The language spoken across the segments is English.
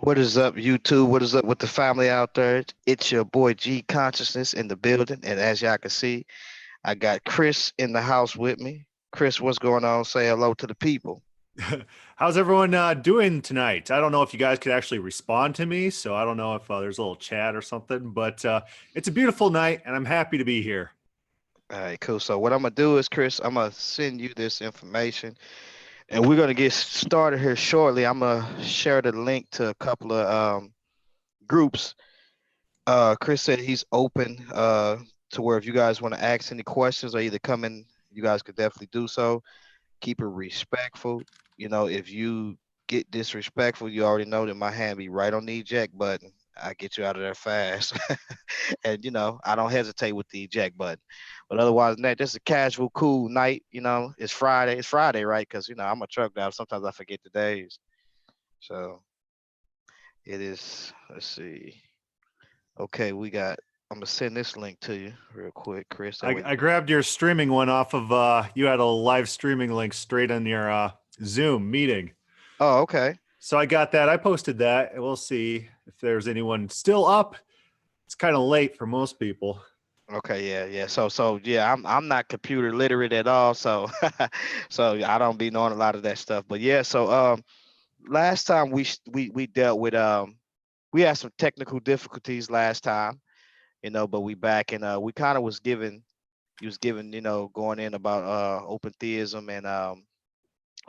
What is up, YouTube? What is up with the family out there? It's your boy G Consciousness in the building. And as y'all can see, I got Chris in the house with me. Chris, what's going on? Say hello to the people. How's everyone doing tonight? I don't know if you guys could actually respond to me, so I don't know if there's a little chat or something, but it's a beautiful night and I'm happy to be here. All right, cool. So what I'm gonna do is, Chris, I'm gonna send you this information, and we're gonna get started here shortly. I'm gonna share the link to a couple of groups. Chris said he's open to where if you guys want to ask any questions or either come in, you guys could definitely do so. Keep it respectful. If you get disrespectful, you already know that my hand be right on the eject button. I get you out of there fast. And I don't hesitate with the eject button. But otherwise than that, just a casual, cool night. It's Friday. It's Friday, right? Because I'm a truck driver. Sometimes I forget the days. So it is, let's see. Okay, I'm gonna send this link to you real quick, Chris. That way you I can. grabbed your streaming one off of, you had a live streaming link straight in your Zoom meeting. Oh, okay. So I got that. I posted that, and we'll see if there's anyone still up. It's kind of late for most people. Okay, yeah, yeah. So yeah, I'm not computer literate at all, so so I don't be knowing a lot of that stuff. But yeah, so last time we dealt with we had some technical difficulties last time, but we back and we kind of was given you was given, going in about open theism and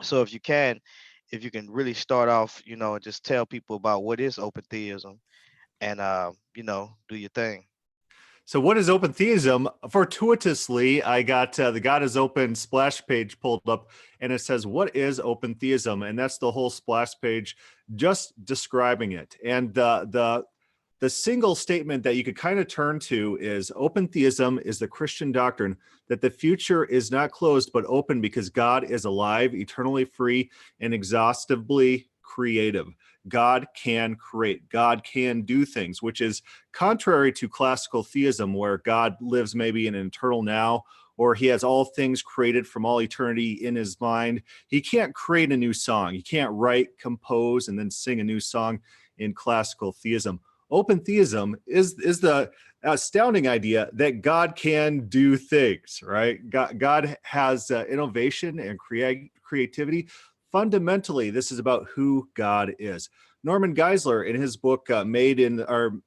so if you can really start off, and just tell people about what is open theism and do your thing. So what is open theism? Fortuitously, I got the God is Open splash page pulled up, and it says, what is open theism? And that's the whole splash page just describing it. And the single statement that you could kind of turn to is open theism is the Christian doctrine that the future is not closed but open because God is alive, eternally free, and exhaustively creative. God can create. God can do things, which is contrary to classical theism, where God lives maybe in an eternal now, or he has all things created from all eternity in his mind. He can't create a new song. He can't write, compose, and then sing a new song in classical theism. Open theism is the astounding idea that God can do things, right? God has innovation and creativity. Fundamentally, this is about who God is. Norman Geisler, in his book Made in or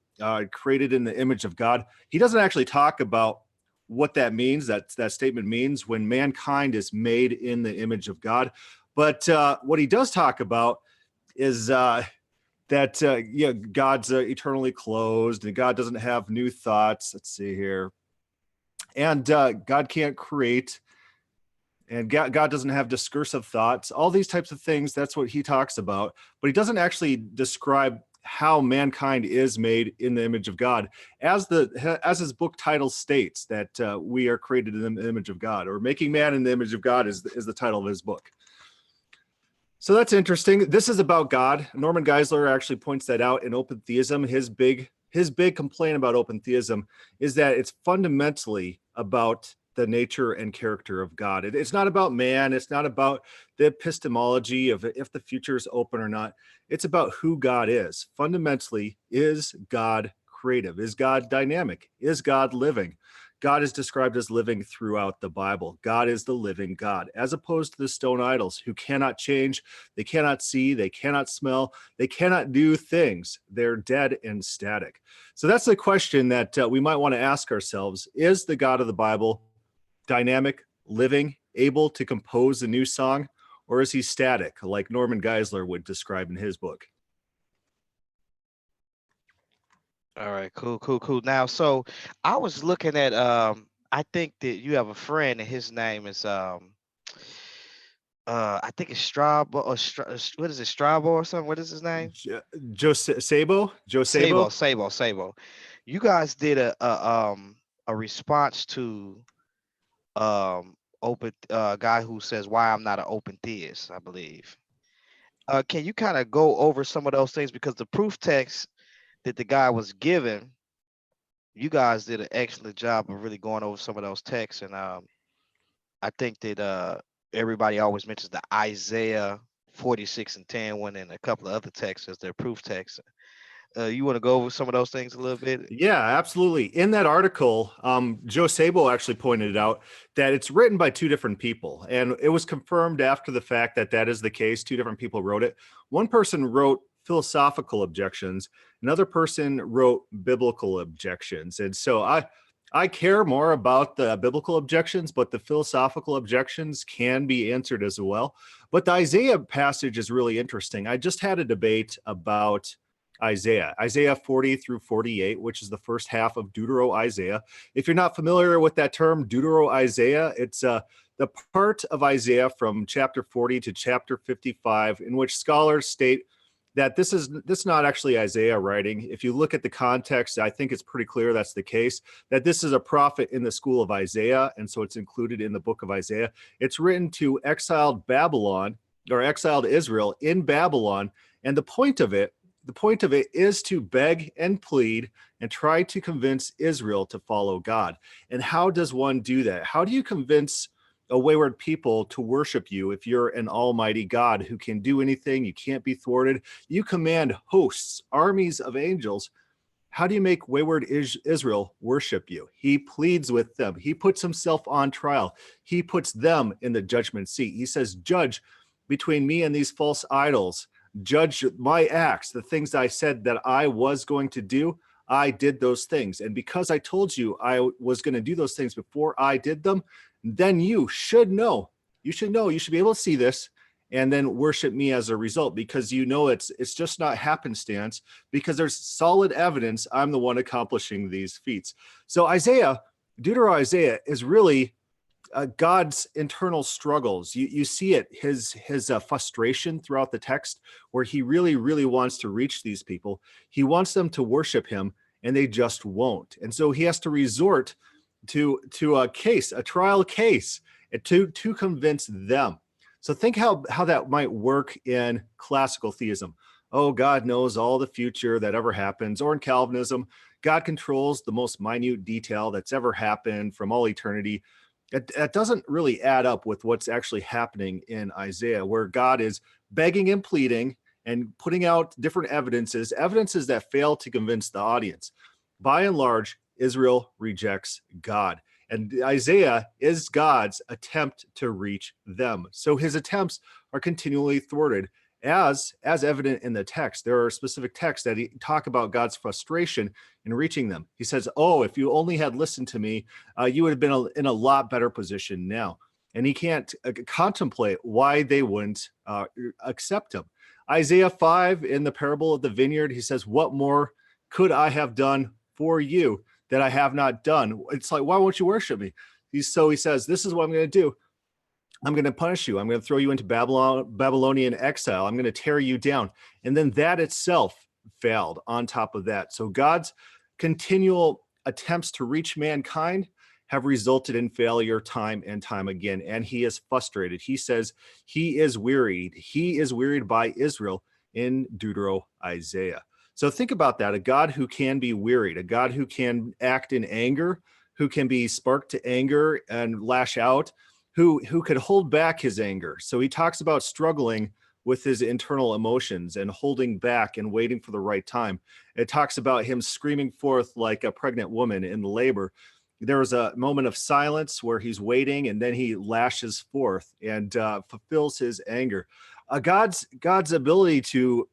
Created in the Image of God, he doesn't actually talk about what that means, that statement means when mankind is made in the image of God. But what he does talk about is that God's eternally closed and God doesn't have new thoughts. Let's see here. And God can't create, and God doesn't have discursive thoughts, all these types of things. That's what he talks about. But he doesn't actually describe how mankind is made in the image of God. As his book title states, that we are created in the image of God, or making man in the image of God is the title of his book. So that's interesting. This is about God. Norman Geisler actually points that out in open theism. His big complaint about open theism is that it's fundamentally about the nature and character of God. It's not about man. It's not about the epistemology of if the future is open or not. It's about who God is. Fundamentally, is God creative? Is God dynamic? Is God living? God is described as living throughout the Bible. God is the living God, as opposed to the stone idols who cannot change, they cannot see, they cannot smell, they cannot do things. They're dead and static. So that's the question that we might want to ask ourselves. Is the God of the Bible dynamic, living, able to compose a new song, or is he static, like Norman Geisler would describe in his book? All right, cool, cool, cool. Now, so I was looking at I think that you have a friend and his name is I think it's Strabo or what is it, Strabo or something? What is his name? Joe Sabo? Joe Sabo, Sabo? Sabo, Sabo. You guys did a response to open guy who says why I'm not an open theist, I believe. Can you kind of go over some of those things because the proof text that the guy was given, you guys did an excellent job of really going over some of those texts, and I think that everybody always mentions the Isaiah 46 and 10 one, and a couple of other texts as their proof texts. You want to go over some of those things a little bit? Yeah, absolutely. In that article, Joe Sabo actually pointed out that it's written by two different people. And it was confirmed after the fact that that is the case. Two different people wrote it. One person wrote philosophical objections. Another person wrote biblical objections. And so I care more about the biblical objections, but the philosophical objections can be answered as well. But the Isaiah passage is really interesting. I just had a debate about Isaiah 40 through 48, which is the first half of Deutero-Isaiah. If you're not familiar with that term, Deutero-Isaiah, it's the part of Isaiah from chapter 40 to chapter 55, in which scholars state that this is not actually Isaiah writing. If you look at the context, I think it's pretty clear that's the case, that this is a prophet in the school of Isaiah, and so it's included in the book of Isaiah. It's written to exiled Babylon, or exiled Israel in Babylon, and the point of it is to beg and plead and try to convince Israel to follow God. And how does one do that? How do you convince a wayward people to worship you if you're an almighty God who can do anything? You can't be thwarted. You command hosts, armies of angels. How do you make wayward Israel worship you? He pleads with them. He puts himself on trial. He puts them in the judgment seat. He says, judge between me and these false idols. Judge my acts, the things I said that I was going to do. I did those things. And because I told you I was going to do those things before I did them, then you should know. You should know. You should be able to see this and then worship me as a result, because you know it's just not happenstance, because there's solid evidence I'm the one accomplishing these feats. So Deutero-Isaiah is really God's internal struggles. You see it, his frustration throughout the text, where he really, really wants to reach these people. He wants them to worship him, and they just won't. And so he has to resort to a trial case, to convince them. So think how that might work in classical theism. Oh, God knows all the future that ever happens. Or in Calvinism, God controls the most minute detail that's ever happened from all eternity. That doesn't really add up with what's actually happening in Isaiah, where God is begging and pleading and putting out different evidences that fail to convince the audience. By and large, Israel rejects God, and Isaiah is God's attempt to reach them. So his attempts are continually thwarted, as evident in the text. There are specific texts that talk about God's frustration in reaching them. He says, oh, if you only had listened to me, you would have been in a lot better position now. And he can't contemplate why they wouldn't accept him. Isaiah 5, in the parable of the vineyard, he says, what more could I have done for you that I have not done? It's like, why won't you worship me? So he says, this is what I'm going to do. I'm going to punish you. I'm going to throw you into Babylonian exile. I'm going to tear you down. And then that itself failed on top of that. So God's continual attempts to reach mankind have resulted in failure time and time again. And he is frustrated. He says he is wearied. He is wearied by Israel in Deutero-Isaiah. So think about that. A God who can be wearied, a God who can act in anger, who can be sparked to anger and lash out, who could hold back his anger. So he talks about struggling with his internal emotions and holding back and waiting for the right time. It talks about him screaming forth like a pregnant woman in labor. There was a moment of silence where he's waiting, and then he lashes forth and fulfills his anger. God's ability to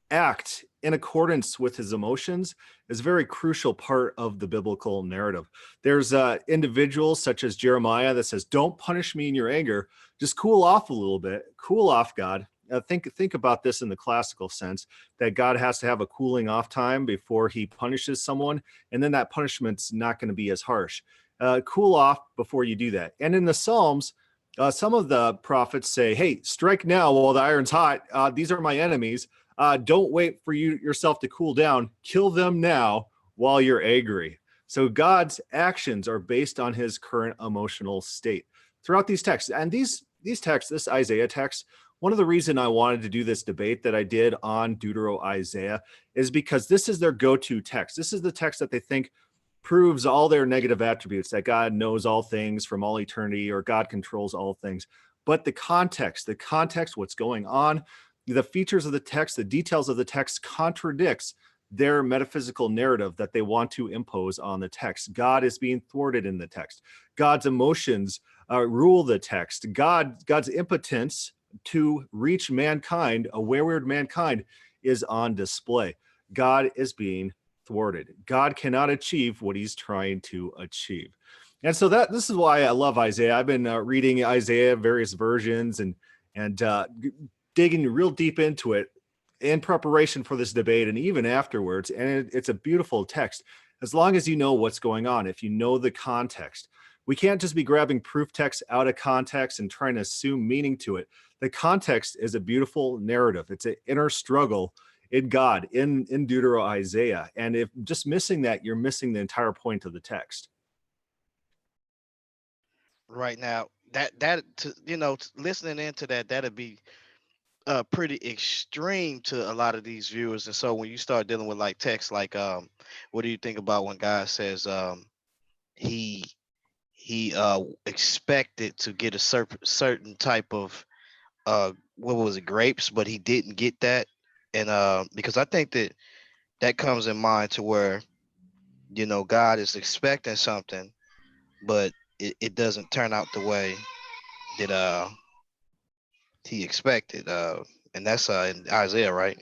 act in accordance with his emotions is a very crucial part of the biblical narrative. There's individuals such as Jeremiah that says, don't punish me in your anger. Just cool off a little bit. Cool off, God. Think about this in the classical sense, that God has to have a cooling off time before he punishes someone, and then that punishment's not going to be as harsh. Cool off before you do that. And in the Psalms, some of the prophets say, hey, strike now while the iron's hot. These are my enemies. Don't wait for yourself to cool down. Kill them now while you're angry. So God's actions are based on his current emotional state throughout these texts. And these texts, this Isaiah text, one of the reasons I wanted to do this debate that I did on Deutero-Isaiah is because this is their go-to text. This is the text that they think proves all their negative attributes, that God knows all things from all eternity, or God controls all things. But the context, what's going on, the features of the text, the details of the text contradicts their metaphysical narrative that they want to impose on the text. God is being thwarted in the text. God's emotions rule the text. God's impotence to reach mankind, a wayward mankind, is on display. God is being thwarted. God cannot achieve what he's trying to achieve. And so this is why I love Isaiah. I've been reading Isaiah, various versions, and digging real deep into it in preparation for this debate and even afterwards. And it's a beautiful text as long as you know what's going on, if you know the context. We can't just be grabbing proof text out of context and trying to assume meaning to it. The context is a beautiful narrative. It's an inner struggle in God, in Deutero Isaiah. And if just missing that, you're missing the entire point of the text. Right now, listening into that, that'd be pretty extreme to a lot of these viewers. And so when you start dealing with like text, like what do you think about when God says he expected to get a certain type of what was it, grapes, but he didn't get that? And because I think that comes in mind to where God is expecting something, but it doesn't turn out the way that he expected. And that's in Isaiah, right?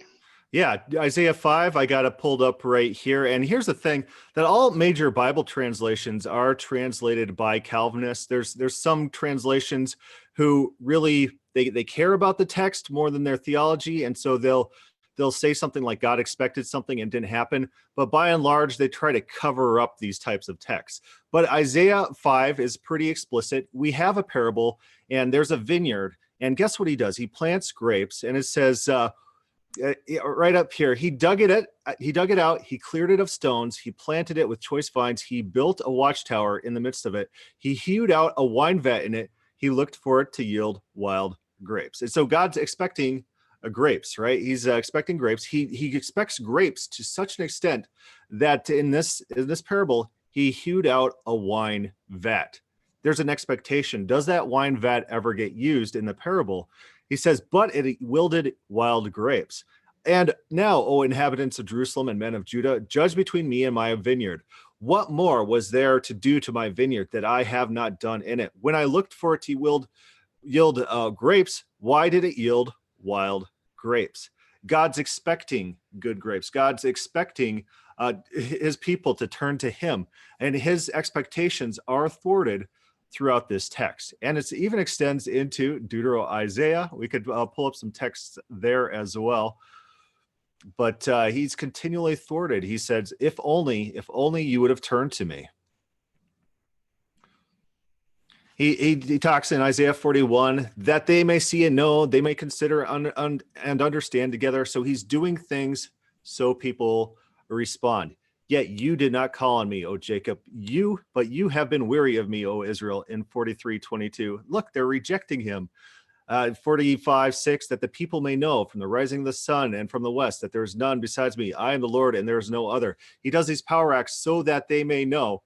Yeah, Isaiah 5, I got it pulled up right here. And here's the thing, that all major Bible translations are translated by Calvinists. There's some translations who really they care about the text more than their theology, and so they'll say something like God expected something and didn't happen, but by and large they try to cover up these types of texts. But Isaiah 5 is pretty explicit. We have a parable and there's a vineyard, and guess what he does? He plants grapes, and it says right up here, he dug it out, he cleared it of stones, he planted it with choice vines, he built a watchtower in the midst of it, he hewed out a wine vat in it, he looked for it to yield wild grapes. And so God's expecting grapes, right? He's expecting grapes. He expects grapes to such an extent that in this parable, he hewed out a wine vat. There's an expectation. Does that wine vat ever get used in the parable? He says, but it yielded wild grapes. And now, O inhabitants of Jerusalem and men of Judah, judge between me and my vineyard. What more was there to do to my vineyard that I have not done in it? When I looked for it to yield grapes, why did it yield wild grapes? God's expecting good grapes. God's expecting his people to turn to him, and his expectations are thwarted throughout this text. And it even extends into Deutero Isaiah. We could pull up some texts there as well. But he's continually thwarted. He says, if only you would have turned to me. He talks in Isaiah 41 that they may see and know, they may consider and understand together. So he's doing things so people respond. Yet you did not call on me, O Jacob, but you have been weary of me, O Israel, in 43:22. Look, they're rejecting him. 45:6, that the people may know from the rising of the sun and from the west that there is none besides me. I am the Lord, and there is no other. He does these power acts so that they may know.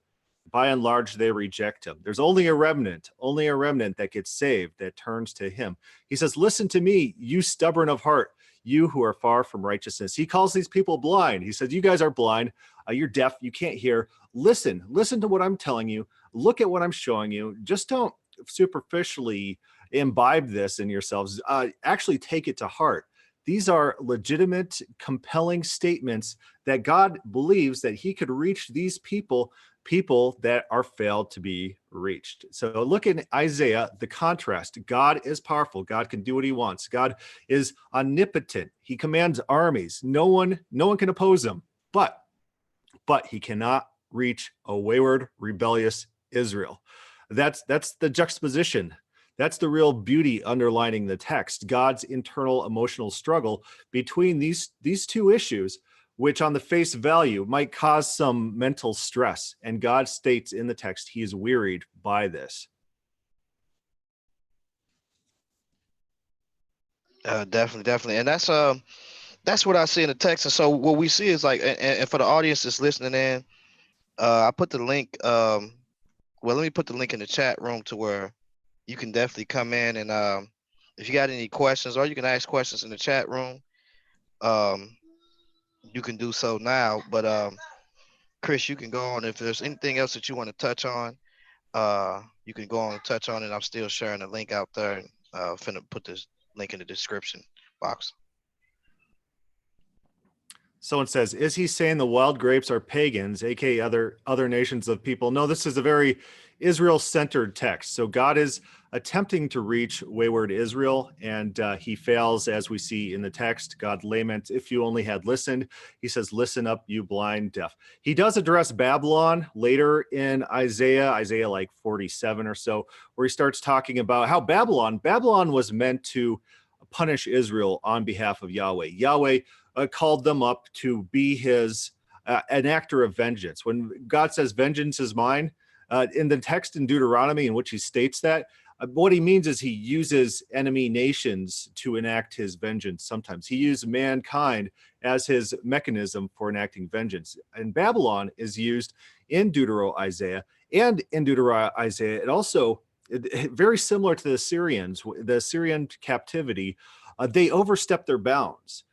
By and large, they reject him. There's only a remnant that gets saved, that turns to him. He says, listen to me, you stubborn of heart, you who are far from righteousness. He calls these people blind. He says, you guys are blind. You're deaf. You can't hear. Listen to what I'm telling you. Look at what I'm showing you. Just don't superficially imbibe this in yourselves. Actually take it to heart. These are legitimate, compelling statements that God believes that he could reach these people that are failed to be reached. So look in Isaiah, the contrast. God is powerful. God can do what he wants. God is omnipotent. He commands armies. No one can oppose him. But he cannot reach a wayward, rebellious Israel. That's the juxtaposition. That's the real beauty underlining the text. God's internal emotional struggle between these two issues, which on the face value might cause some mental stress. And God states in the text, he is wearied by this. Definitely. And that's what I see in the text. And so what we see is like, and for the audience that's listening in, I put the link. Well, let me put the link in the chat room to where you can definitely come in and if you got any questions, or you can ask questions in the chat room. Um, you can do so now. But Chris, you can go on if there's anything else that you want to touch on. You can go on and touch on it. I'm still sharing the link out there. And, finna put this link in the description box. Someone says, is he saying the wild grapes are pagans, aka other nations of people? No, this is a very Israel-centered text. So God is attempting to reach wayward Israel, and he fails, as we see in the text. God laments, if you only had listened. He says, listen up, you blind, deaf. He does address Babylon later in Isaiah like 47 or so, where he starts talking about how Babylon was meant to punish Israel on behalf of Yahweh. Yahweh called them up to be his an actor of vengeance. When God says vengeance is mine, in the text in Deuteronomy in which he states that, what he means is he uses enemy nations to enact his vengeance. Sometimes he used mankind as his mechanism for enacting vengeance. And Babylon is used in Deutero-Isaiah and in Deutero-Isaiah. It also very similar to the Syrian captivity. They overstepped their bounds.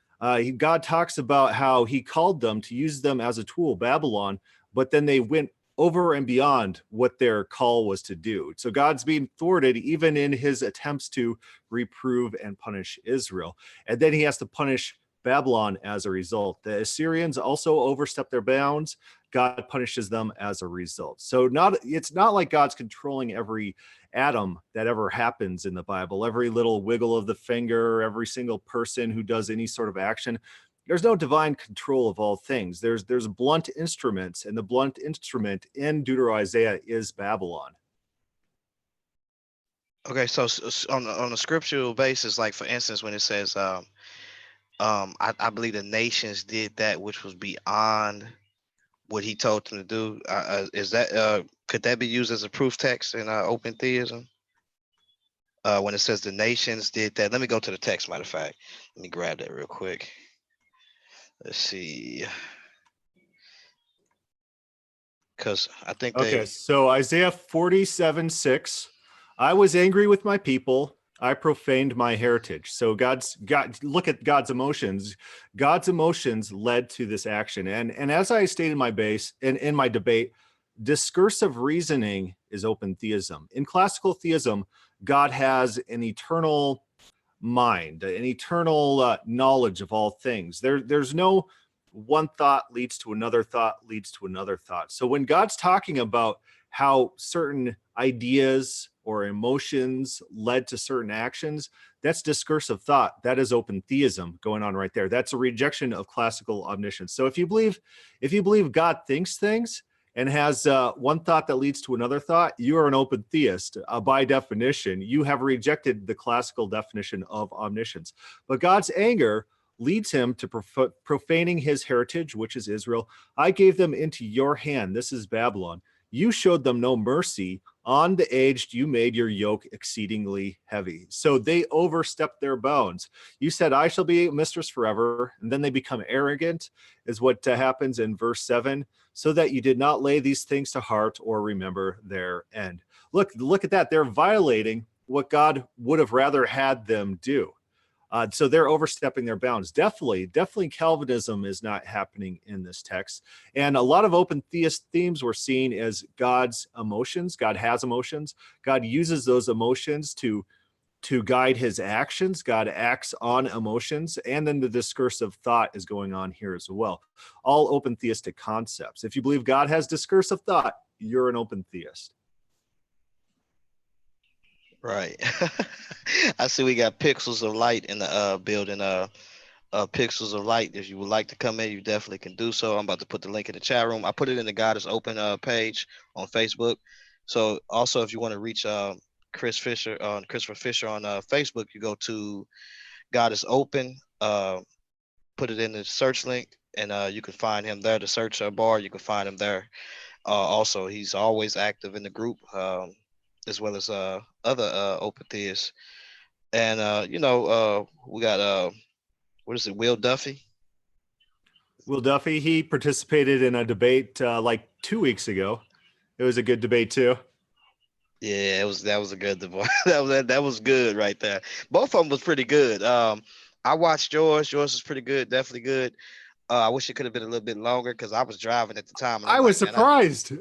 God talks about how he called them to use them as a tool, Babylon, but then they went over and beyond what their call was to do. So God's being thwarted even in his attempts to reprove and punish Israel. And then he has to punish Babylon as a result. The Assyrians also overstepped their bounds. God punishes them as a result. So it's not like God's controlling every atom that ever happens in the Bible, every little wiggle of the finger, every single person who does any sort of action. There's no divine control of all things. There's blunt instruments, and the blunt instrument in Deutero-Isaiah is Babylon. Okay, so on a scriptural basis, like for instance, when it says, I believe the nations did that which was beyond what he told them to do. Is that could that be used as a proof text in open theism? When it says the nations did that, let me go to the text. Matter of fact, let me grab that real quick. Let's see, because I think Okay, they. so Isaiah 47:6. I was angry with my people. I profaned my heritage. So look at God's emotions. God's emotions led to this action. And as I stated in my base in my debate, discursive reasoning is open theism. In classical theism, God has an eternal mind, an eternal knowledge of all things. There's no one thought leads to another thought leads to another thought. So when God's talking about how certain ideas or emotions led to certain actions, that's discursive thought. That is open theism going on right there. That's a rejection of classical omniscience. So if you believe God thinks things and has one thought that leads to another thought, you are an open theist. By definition, you have rejected the classical definition of omniscience. But God's anger leads him to profaning his heritage, which is Israel. I gave them into your hand. This is Babylon. You showed them no mercy. On the aged, you made your yoke exceedingly heavy. So they overstepped their bounds. You said, I shall be mistress forever. And then they become arrogant, is what happens in verse 7, so that you did not lay these things to heart or remember their end. Look at that. They're violating what God would have rather had them do. So they're overstepping their bounds. Definitely Calvinism is not happening in this text. And a lot of open theist themes we're seeing as God's emotions. God has emotions. God uses those emotions to guide his actions. God acts on emotions. And then the discursive thought is going on here as well. All open theistic concepts. If you believe God has discursive thought, you're an open theist. Right. I see we got pixels of light in the building. Pixels of light. If you would like to come in, you definitely can do so. I'm about to put the link in the chat room. I put it in the God is Open page on Facebook. So also, if you want to reach Christopher Fisher on Facebook, you go to God is Open. Put it in the search link, and you can find him there. The search bar, you can find him there. Also, he's always active in the group, as well as other open theists. And we got what is it, Will Duffy? Will Duffy, he participated in a debate like 2 weeks ago. It was a good debate too. Yeah, that was a good divorce. That was good right there. Both of them was pretty good. I watched yours. Yours was pretty good, definitely good. I wish it could have been a little bit longer because I was driving at the time, and I I'm was like, man, I surprised.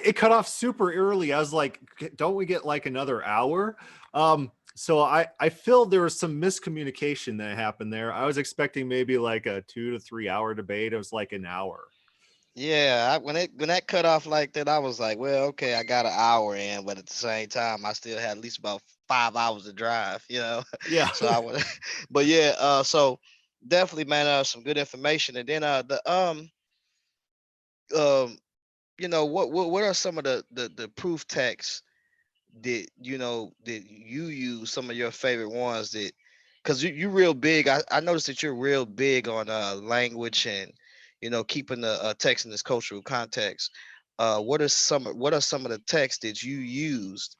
It cut off super early. I was like, don't we get like another hour? So I feel there was some miscommunication that happened there. I was expecting maybe like a 2 to 3 hour debate. It was like an hour. yeah, when that cut off like that, I was like, well, okay, I got an hour in, but at the same time, I still had at least about 5 hours to drive, Yeah. so I would, but yeah, so definitely, man, some good information, and then um, what are some of the proof texts that you use, some of your favorite ones that, because you real big. I noticed that you're real big on language and keeping the text in this cultural context. What are some of the texts that you used,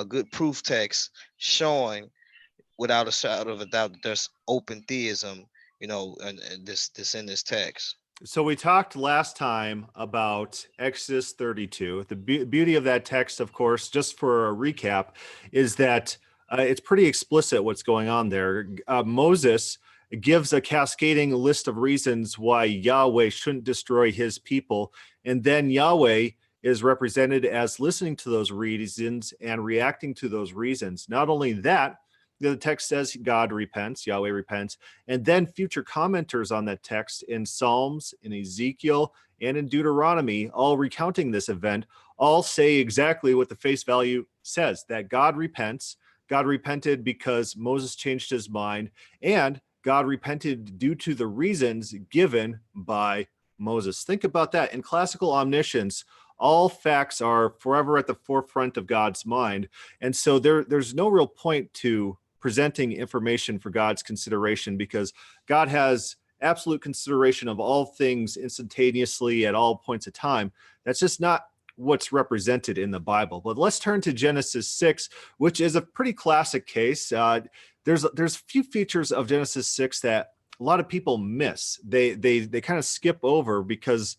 good proof texts showing without a shadow of a doubt that there's open theism, and this in this text. So we talked last time about Exodus 32. The beauty of that text, of course, just for a recap, is that it's pretty explicit what's going on there. Moses gives a cascading list of reasons why Yahweh shouldn't destroy his people. And then Yahweh is represented as listening to those reasons and reacting to those reasons. Not only that, the text says God repents, Yahweh repents, and then future commenters on that text in Psalms, in Ezekiel, and in Deuteronomy, all recounting this event, all say exactly what the face value says, that God repents. God repented because Moses changed his mind, and God repented due to the reasons given by Moses. Think about that. In classical omniscience, all facts are forever at the forefront of God's mind. And so there's no real point to presenting information for God's consideration because God has absolute consideration of all things instantaneously at all points of time. That's just not what's represented in the Bible. But let's turn to Genesis 6, which is a pretty classic case. There's a few features of Genesis 6 that a lot of people miss. They kind of skip over because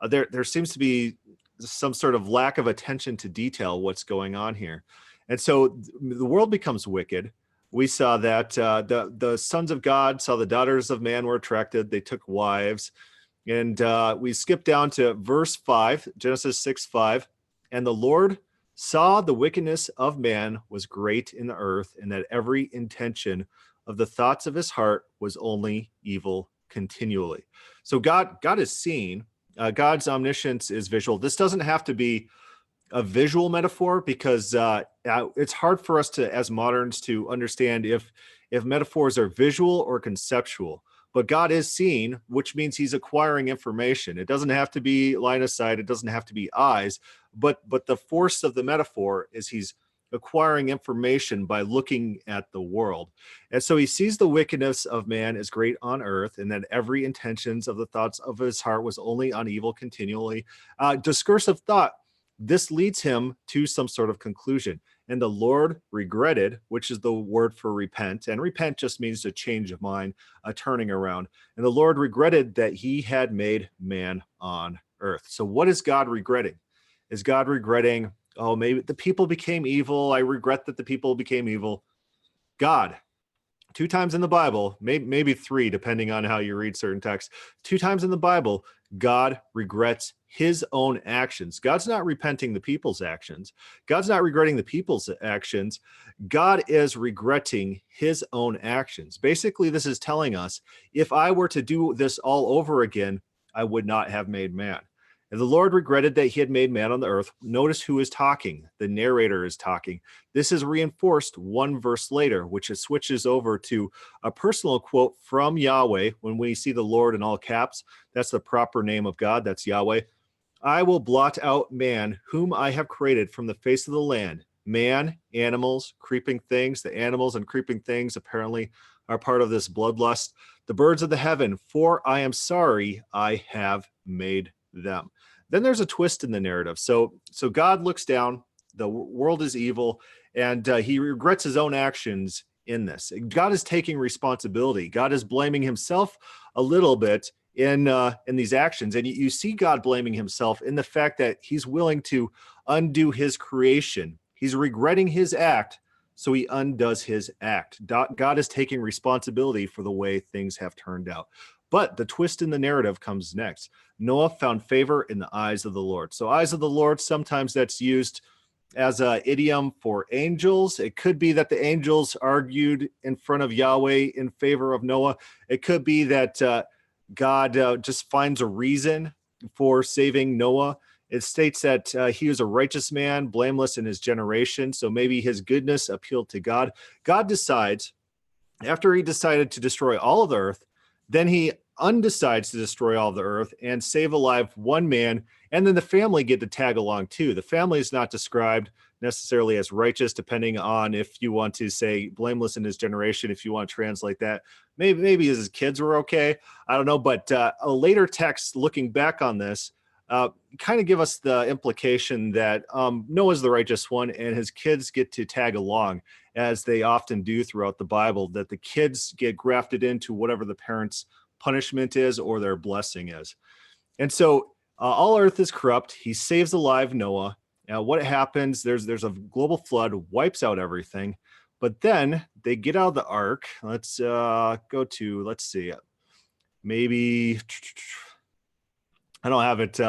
there seems to be some sort of lack of attention to detail what's going on here. And so the world becomes wicked. We saw that the sons of God saw the daughters of man were attracted. They took wives. And we skip down to verse 5, Genesis 6:5. And the Lord saw the wickedness of man was great in the earth, and that every intention of the thoughts of his heart was only evil continually. So God is seeing. God's omniscience is visual. This doesn't have to be a visual metaphor because it's hard for us to, as moderns, to understand if metaphors are visual or conceptual. But God is seeing, which means he's acquiring information. It doesn't have to be line of sight. It doesn't have to be eyes. But the force of the metaphor is he's acquiring information by looking at the world. And so he sees the wickedness of man is great on earth, and that every intentions of the thoughts of his heart was only on evil continually. Discursive thought, this leads him to some sort of conclusion. And the Lord regretted, which is the word for repent. And repent just means a change of mind, a turning around. And the Lord regretted that he had made man on earth. So what is God regretting? Is God regretting, oh, maybe the people became evil? I regret that the people became evil. God, 2 times in the Bible, maybe 3, depending on how you read certain texts, 2 times in the Bible, God regrets his own actions. God's not repenting the people's actions. God's not regretting the people's actions. God is regretting his own actions. Basically, this is telling us if I were to do this all over again, I would not have made man. And the Lord regretted that he had made man on the earth. Notice who is talking. The narrator is talking. This is reinforced one verse later, which switches over to a personal quote from Yahweh. When we see the Lord in all caps, that's the proper name of God. That's Yahweh. I will blot out man, whom I have created from the face of the land. Man, animals, creeping things. The animals and creeping things apparently are part of this bloodlust. The birds of the heaven, for I am sorry I have made them. Then there's a twist in the narrative. So God looks down, the world is evil, and he regrets his own actions in this. God is taking responsibility. God is blaming himself a little bit in these actions. And you see God blaming himself in the fact that he's willing to undo his creation. He's regretting his act, so he undoes his act. God is taking responsibility for the way things have turned out. But the twist in the narrative comes next. Noah found favor in the eyes of the Lord. So eyes of the Lord, sometimes that's used as an idiom for angels. It could be that the angels argued in front of Yahweh in favor of Noah. It could be that God just finds a reason for saving Noah. It states that he was a righteous man, blameless in his generation. So maybe his goodness appealed to God. God decides, after he decided to destroy all of the earth, then he undecides to destroy all of the earth and save alive one man. And then the family get to tag along too. The family is not described necessarily as righteous, depending on if you want to say blameless in his generation, if you want to translate that. Maybe his kids were okay. I don't know. But a later text looking back on this kind of give us the implication that Noah's the righteous one and his kids get to tag along, as they often do throughout the Bible, that the kids get grafted into whatever the parents' punishment is or their blessing is. And so all earth is corrupt. He saves alive Noah. What happens? There's a global flood, wipes out everything. But then they get out of the ark. Let's see, maybe I don't have it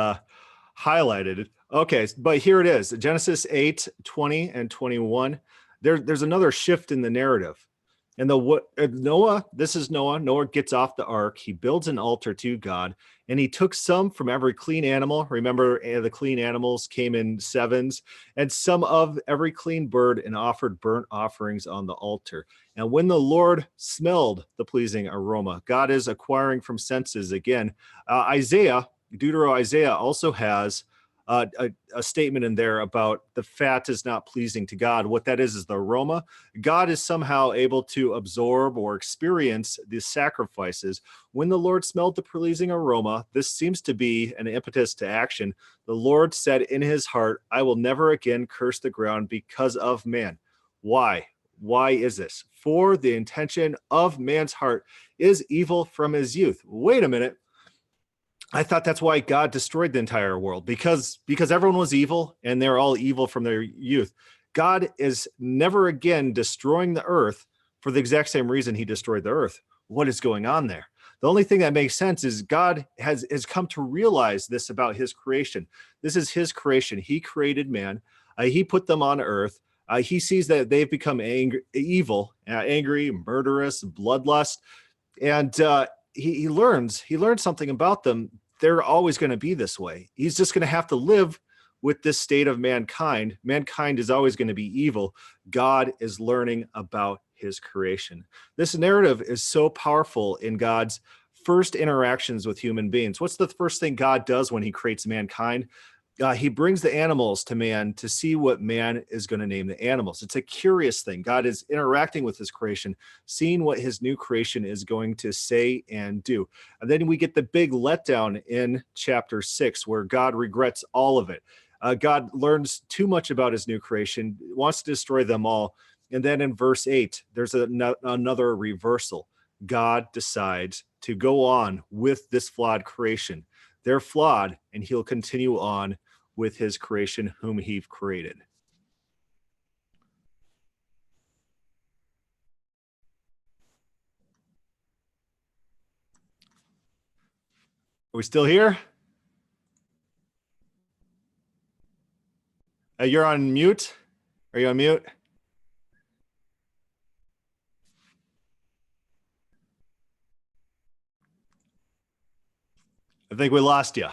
highlighted. Okay, but here it is. Genesis 8, 20 and 21. There's another shift in the narrative. And Noah, this is Noah. Noah gets off the ark. He builds an altar to God, and he took some from every clean animal. Remember, the clean animals came in sevens, and some of every clean bird, and offered burnt offerings on the altar. And when the Lord smelled the pleasing aroma, God is acquiring from senses again. Isaiah also has a statement in there about the fat is not pleasing to God. What that is the aroma. God is somehow able to absorb or experience these sacrifices. When the Lord smelled the pleasing aroma, this seems to be an impetus to action. The Lord said in his heart, I will never again curse the ground because of man. Why? Why is this? For the intention of man's heart is evil from his youth. Wait a minute. I thought that's why God destroyed the entire world, because everyone was evil and they're all evil from their youth. God is never again destroying the earth for the exact same reason he destroyed the earth. What is going on there? The only thing that makes sense is God has come to realize this about his creation. This is his creation. He created man. He put them on earth. He sees that they've become evil, angry, murderous, bloodlust, and he learns something about them. They're always going to be this way. He's just going to have to live with this state of mankind. Mankind is always going to be evil. God is learning about his creation. This narrative is so powerful in God's first interactions with human beings. What's the first thing God does when he creates mankind? He brings the animals to man to see what man is going to name the animals. It's a curious thing. God is interacting with his creation, seeing what his new creation is going to say and do. And then we get the big letdown in chapter 6, where God regrets all of it. God learns too much about his new creation, wants to destroy them all. And then in verse 8, there's another reversal. God decides to go on with this flawed creation. They're flawed, and he'll continue on with his creation, whom he created. Are we still here? You're on mute. Are you on mute? I think we lost you.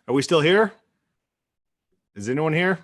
Are we still here? Is anyone here?